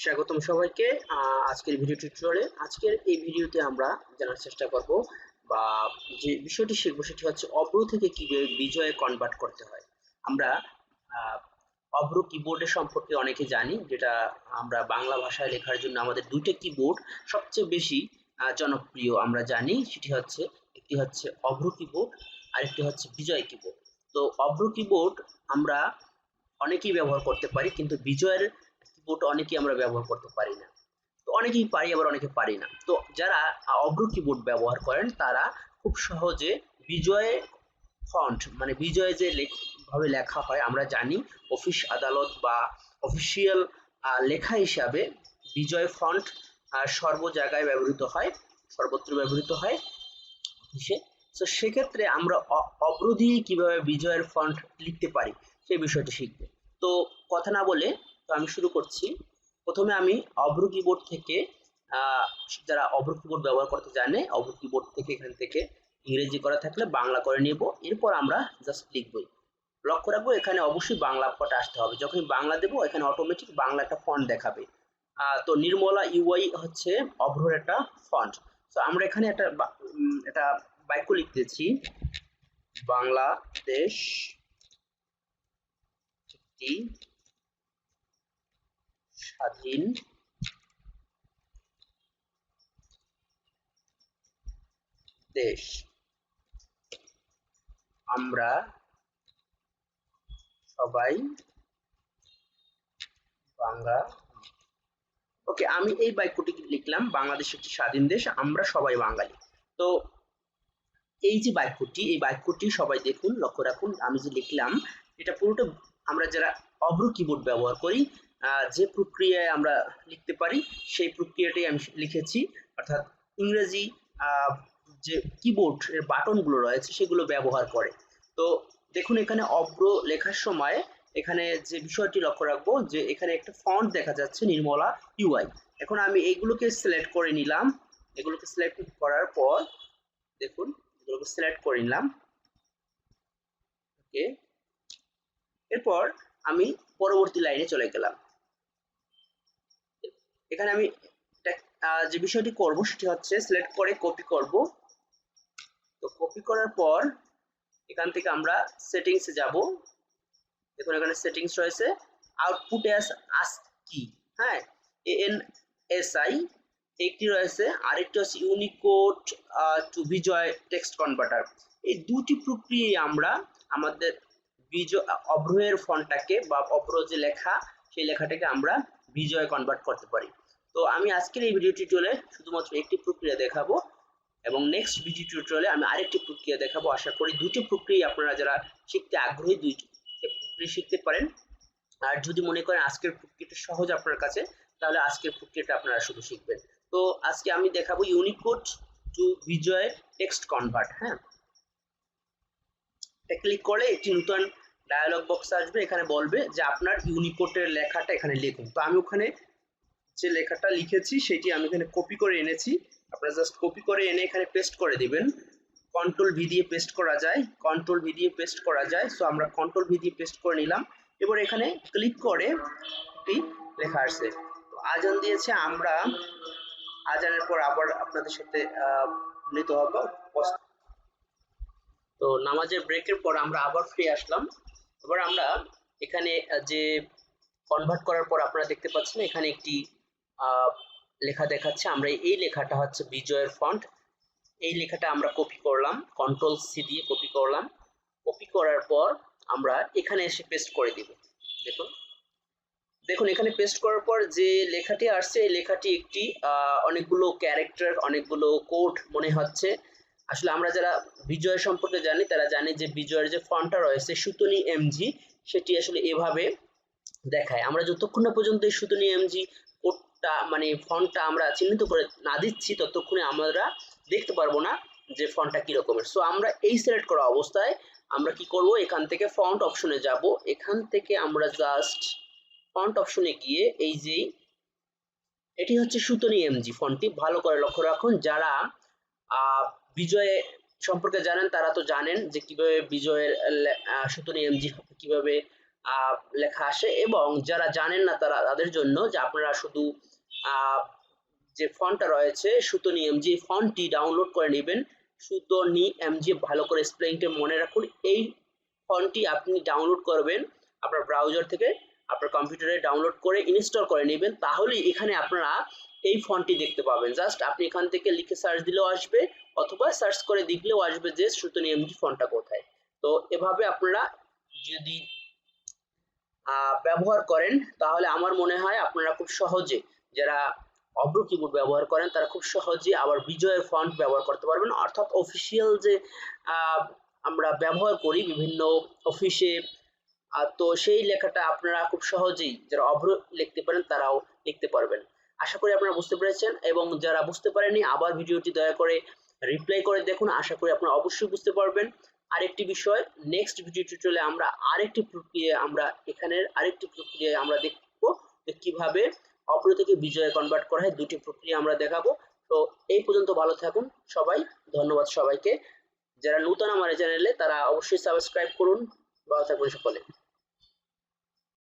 স্বাগতম সবাইকে আজকের ভিডিও টিউটোরিয়ালে। আজকের এই ভিডিওতে আমরা জানার চেষ্টা করব বা যে বিষয়টি শিখব সেটি হচ্ছে অভ্র থেকে কিভাবে বিজয়ে কনভার্ট করতে হয়। আমরা অভ্র কিবোর্ডের সম্পর্কে অনেকে জানি, যেটা আমরা বাংলা ভাষায় লেখার জন্য আমাদের দুইটা কিবোর্ড সবচেয়ে বেশি জনপ্রিয় আমরা জানি। সেটি হচ্ছে একটি হচ্ছে অভ্র কিবোর্ড আর একটি হচ্ছে বিজয় কিবোর্ড। তো অভ্র কিবোর্ড আমরা অনেকেই ব্যবহার করতে পারি, কিন্তু বিজয়ের কিবোর্ড অনেকেই আমরা ব্যবহার করতে পারি না। তো অনেকেই পারি, আবার অনেকে পারি না। তো যারা অভ্র কিবোর্ড ব্যবহার করেন তারা খুব সহজে বিজয় ফন্ট, মানে বিজয় যে ভাবে লেখা হয় আমরা জানি, অফিস আদালত বা অফিসিয়াল লেখা হিসাবে বিজয় ফন্ট সর্ব জায়গায় ব্যবহৃত হয়, সর্বত্র ব্যবহৃত হয় অফিসে। তো সেক্ষেত্রে আমরা অভ্র দিয়ে কিভাবে বিজয়ের ফন্ট লিখতে পারি সেই বিষয়টি শিখব। তো কথা না বলে তো আমি শুরু করছি। প্রথমে আমি অভ্র কিবোর্ড থেকে যারা অভ্র কিবোর্ড ব্যবহার করতে জানে, অভ্র কিবোর্ড থেকে এখান থেকে ইংরেজি করা থাকলে বাংলা করে নেব। এরপর আমরা জাস্ট লিখবই। লক্ষ্য রাখবো এখানে অবশ্যই বাংলা ফন্ট আসতে হবে। যখনই বাংলা দেবো এখানে অটোমেটিক বাংলা একটা ফন্ট দেখাবে। তো নির্মলা ইউআই হচ্ছে অভ্রর একটা ফন্ট। তো আমরা এখানে একটা বাক্য লিখতেছি, বাংলাদেশ একটি স্বাধীন দেশ, আমরা সবাই বাংলা। ওকে, আমি এই বাক্যটি লিখলাম, বাংলাদেশ একটি স্বাধীন দেশ, আমরা সবাই বাঙালি। তো এই যে বাক্যটি, এই বাক্যটি সবাই দেখুন, লক্ষ্য রাখুন, আমি যে লিখলাম এটা পুরোটা আমরা যারা অভ্র কিবোর্ড ব্যবহার করি যে প্রক্রিয়ায় আমরা লিখতে পারি সেই প্রক্রিয়াটাই আমি লিখেছি। অর্থাৎ ইংরেজি যে কিবোর্ড এর বাটনগুলো রয়েছে সেগুলো ব্যবহার করে। তো দেখুন এখানে অভ্র লেখার সময় এখানে যে বিষয়টি লক্ষ্য রাখবো যে এখানে একটা ফন্ট দেখা যাচ্ছে নির্মলা ইউআই। এখন আমি এইগুলোকে সিলেক্ট করে নিলাম। এগুলোকে সিলেক্ট করার পর দেখুন এগুলোকে সিলেক্ট করে নিলাম। ওকে, এরপর আমি পরবর্তী লাইনে চলে গেলাম। এখানে আমি যে বিষয়টি করব সেটি হচ্ছে সিলেক্ট করে কপি করব। তো কপি করার পর এখান থেকে আমরা সেটিংসে যাব। দেখুন এখানে সেটিংস রয়েছে, আউটপুট অ্যাজ আস্কি, হ্যাঁ, ANSI একটি রয়েছে, আরেকটি হচ্ছে Unicode to Bijoy text converter. এই দুটি প্রক্রিয়ায় আমরা আমাদের বিজয় অভ্রের ফন্টটাকে বা অভ্র যে লেখা সেই লেখাটাকে আমরা বিজয় কনভার্ট করতে পারি। তো আমি আজকের এই ভিডিও টিউটোরিয়ালে শুধুমাত্র একটি প্রক্রিয়া দেখাবো এবং নেক্সট ভিডিও টিউটোরিয়ালে আমি আরেকটি প্রক্রিয়া দেখাবো। আশা করি দুটি প্রক্রিয়া আপনারা যারা শিখতে আগ্রহী দুইটি প্রক্রিয়া শিখতে পারেন। আর যদি মনে করেন আজকের প্রক্রিয়াটা সহজ আপনার কাছে, তাহলে আজকের প্রক্রিয়াটা আপনারা শুধু শিখবেন। তো আজকে আমি দেখাবো Unicode to Bijoy text convert. হ্যাঁ, ক্লিক করলে একটি নতুন ডায়ালগ বক্স আসবে, এখানে বলবে যে আপনার ইউনিকোডের লেখাটা এখানে লিখুন। তো আমি ওখানে যে লেখাটা লিখেছি সেটি আমি এখানে কপি করে এনেছি। আপনারা জাস্ট কপি করে এনে এখানে পেস্ট করে দিবেন। কন্ট্রোল ভি দিয়ে পেস্ট করা যায়, কন্ট্রোল ভি দিয়ে পেস্ট করা যায়। সো আমরা কন্ট্রোল ভি দিয়ে পেস্ট করে নিলাম। এবার এখানে ক্লিক করে একটি লেখা আসছে, আজান দিয়েছে, আমরা আজানের পর আবার আপনাদের সাথে মিলিত হবো। তো নামাজের ব্রেকের পর আমরা আবার ফিরে আসলাম। এবার আমরা এখানে যে কনভার্ট করার পর আপনারা দেখতে পাচ্ছেন এখানে একটি লেখা দেখাচ্ছে। আমরা এই লেখাটা হচ্ছে বিজয়ের ফন্ট। এই লেখাটা আমরা কপি করলাম, কন্ট্রোল সি দিয়ে কপি করলাম। কপি করার পর আমরা এখানে এসে পেস্ট করে দিব। দেখুন দেখুন এখানে পেস্ট করার পর যে লেখাটি আসছে এই লেখাটি একটি অনেকগুলো ক্যারেক্টার, অনেকগুলো কোড মনে হচ্ছে। আসলে আমরা যারা বিজয় সম্পর্কে জানি তারা জানি যে বিজয়ের যে ফন্টটা রয়েছে সুতনি এমজি, সেটি আসলে এভাবে দেখায়। আমরা যতক্ষণ না পর্যন্ত এই সুতনি এমজি কোডটা মানে ফন্টটা আমরা চিহ্নিত করে না দিচ্ছি ততক্ষণে আমরা দেখতে পারবো না যে ফন্টটা কি রকমের। সো আমরা এই সিলেক্ট করা অবস্থায় আমরা কি করব, এখান থেকে ফন্ট অপশনে যাব। এখান থেকে আমরা জাস্ট ফন্ট অপশনে গিয়ে এই যে এটি হচ্ছে সুতনি এমজি ফন্টটি, ভালো করে লক্ষ্য রাখুন। যারা বিজয় সম্পর্কে জানেন তারা তো জানেন যে কিভাবে বিজয়ের সুতনি এমজি কিভাবে লেখা আসে, এবং যারা জানেন না তাদের জন্য যে আপনারা শুধু আহ, যে ফন্টটা রয়েছে সুতনি এমজি ফন্টটি ডাউনলোড করে নেবেন। সুতনি এমজি ভালো করে স্পেলিংটা মনে রাখুন। এই ফন্টটি আপনি ডাউনলোড করবেন আপনার ব্রাউজার থেকে, আপনার কম্পিউটারে ডাউনলোড করে ইনস্টল করে নেবেন, তাহলেই এখানে আপনারা এই ফন্টটি দেখতে পাবেন। জাস্ট আপনি এখান থেকে লিখে সার্চ দিলেও আসবে, অথবা সার্চ করে দেখলেও আসবে যে সুতনি এমজি ফন্টটা কোথায়। তো এভাবে আপনারা যদি ব্যবহার করেন, তাহলে আমার মনে হয় আপনারা খুব সহজে, যারা অভ্র কিবোর্ড ব্যবহার করেন তারা খুব সহজে আবার বিজয়ের ফন্ট ব্যবহার করতে পারবেন। অর্থাৎ অফিসিয়াল যে আহ, আমরা ব্যবহার করি বিভিন্ন অফিসে, তো সেই লেখাটা আপনারা খুব সহজেই যারা অভ্র লিখতে পারেন তারাও লিখতে পারবেন। আশা করি আপনারা বুঝতে পেরেছেন, এবং যারা বুঝতে পারেননি আবার ভিডিওটি দয়া করে রিপ্লাই করে দেখুন। আশা করি আপনারা অবশ্যই বুঝতে পারবেন। আরেকটি বিষয়, নেক্সট ভিডিও টিউটোরিয়ালে আমরা আরেকটি প্রক্রিয়া আমরা দেখব যে কিভাবে অভ্র থেকে বিজয়ে কনভার্ট করা হয়। দুটি প্রক্রিয়া আমরা দেখাবো। তো এই পর্যন্ত ভালো থাকুন সবাই। ধন্যবাদ সবাইকে। যারা নতুন আমার চ্যানেলে তারা অবশ্যই সাবস্ক্রাইব করুন। ভালো থাকবেন সকলে।